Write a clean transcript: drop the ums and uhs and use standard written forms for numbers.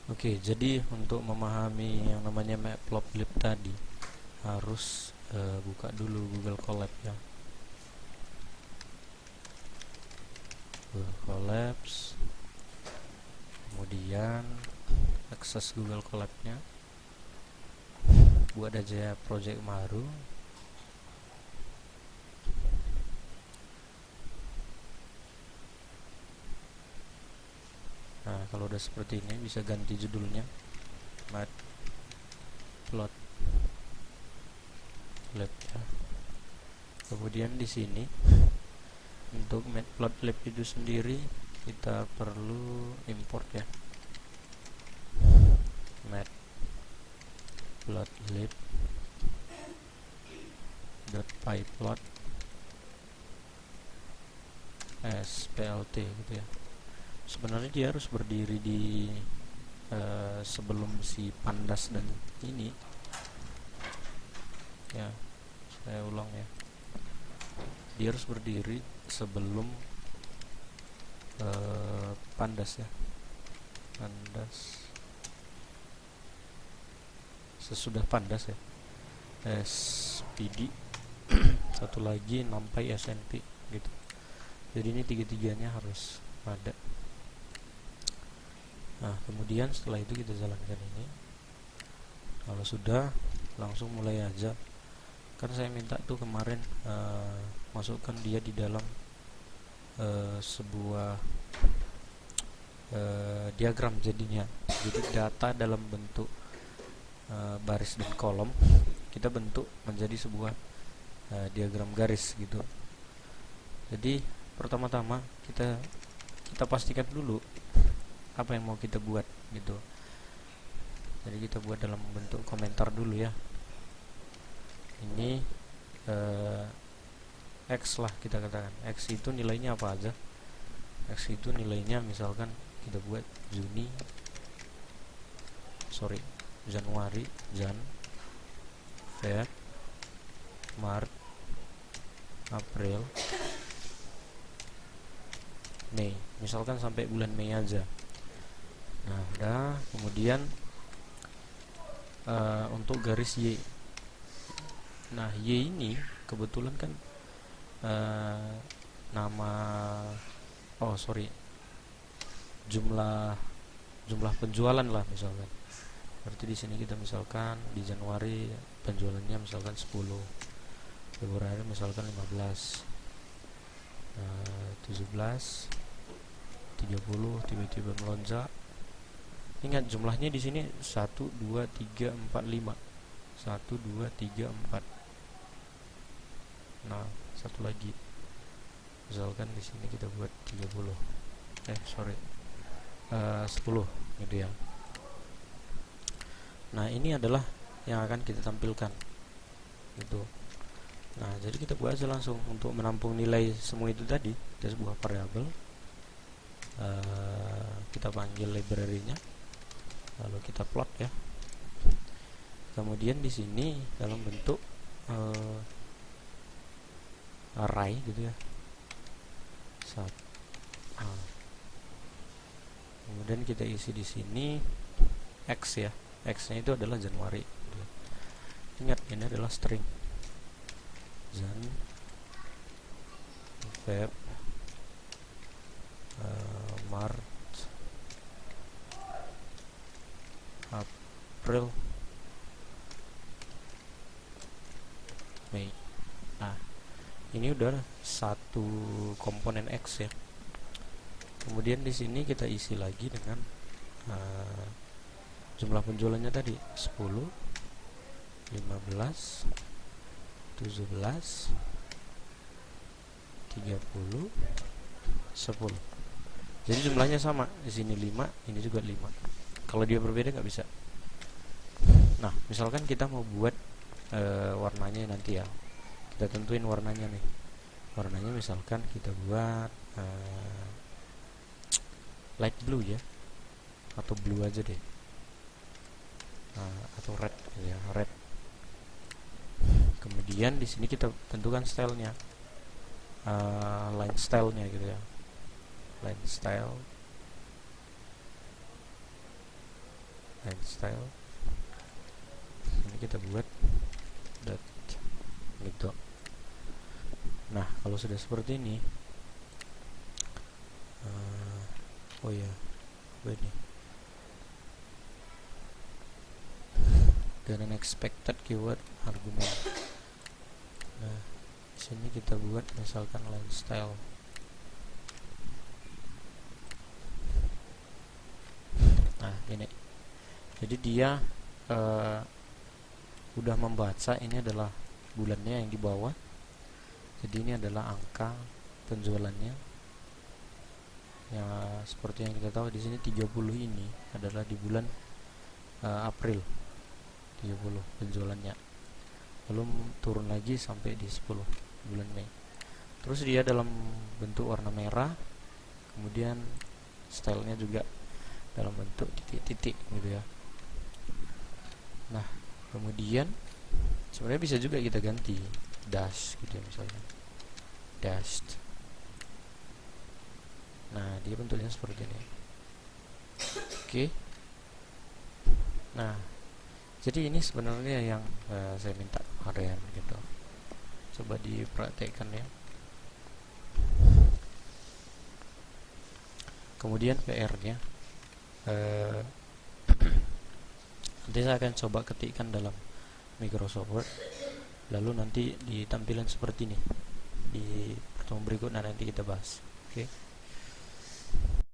Oke, jadi untuk memahami yang namanya matplotlib tadi harus buka dulu Google Colab ya. Google Colabs, kemudian akses Google Colab-nya, buat aja project baru. Nah, kalau udah seperti ini bisa ganti judulnya matplotlib ya. Kemudian di sini untuk matplotlib itu sendiri kita perlu import ya, matplotlib.pyplot splt gitu ya. Sebenarnya dia harus berdiri di sebelum si pandas dan ini ya, saya ulang ya, dia harus berdiri sebelum pandas ya, pandas sesudah pandas ya, spd satu lagi numpy snp gitu. Jadi ini tiga-tiganya harus ada. Nah, kemudian setelah itu kita jalankan ini. Kalau sudah, langsung mulai aja. Kan saya minta tuh kemarin masukkan dia di dalam sebuah diagram jadinya. Jadi data dalam bentuk baris dan kolom kita bentuk menjadi sebuah diagram garis gitu. Jadi pertama-tama kita pastikan dulu apa yang mau kita buat gitu. Jadi kita buat dalam bentuk komentar dulu ya. Ini X lah kita katakan. X itu nilainya apa aja? X itu nilainya misalkan kita buat Januari, Jan, Feb, Maret, April, Mei. Misalkan sampai bulan Mei aja. Nah, udah. Kemudian untuk garis Y. Nah, Y ini kebetulan kan nama jumlah penjualan lah misalkan. Berarti di sini kita misalkan di Januari penjualannya misalkan 10, Februari misalkan 15, 17, 30 tiba-tiba melonjak. Ingat jumlahnya di sini 1 2 3 4 5. 1 2 3 4. Nah, satu lagi. Misalkan di sini kita buat 30. 10 gitu ya. Nah, ini adalah yang akan kita tampilkan gitu. Nah, jadi kita buat aja langsung untuk menampung nilai semua itu tadi dari sebuah variabel. Kita panggil library-nya, lalu kita plot ya. Kemudian di sini dalam bentuk array gitu ya. Kemudian kita isi di sini X ya. X-nya itu adalah Januari. Ingat, ini adalah string. Jan, Feb, Maret, April, Mei. Nah, ini udah satu komponen X ya. Kemudian di sini kita isi lagi dengan jumlah penjualannya tadi 10, 15, 17, 30, 10. Jadi jumlahnya sama. Di sini 5, ini juga 5. Kalau dia berbeda nggak bisa. Nah, misalkan kita mau buat warnanya nanti ya. Kita tentuin warnanya nih. Warnanya misalkan kita buat light blue ya, atau blue aja deh, atau red ya, red. Kemudian di sini kita tentukan stylenya, line stylenya gitu ya, line style. line style. Ini kita buat dot gitu. Nah, kalau sudah seperti ini, oh ya, ini dan unexpected keyword argument. Nah, di sini kita buat misalkan line style. Nah, ini. Jadi dia udah membaca ini adalah bulannya yang di bawah. Jadi ini adalah angka penjualannya. Ya, seperti yang kita tahu di sini 30 ini adalah di bulan April. 30 penjualannya. Lalu turun lagi sampai di 10 bulan Mei. Terus dia dalam bentuk warna merah. Kemudian stylenya juga dalam bentuk titik-titik gitu ya. Nah, kemudian sebenarnya bisa juga kita ganti dash gitu ya, misalnya dashed. Nah, dia bentuknya seperti ini. Oke. Nah, jadi ini sebenarnya yang saya minta kemarin gitu. Coba dipraktekkan ya. Kemudian PR-nya nanti saya akan coba ketikkan dalam Microsoft Word, lalu nanti di tampilan seperti ini di pertemuan berikutnya nanti kita bahas. Oke.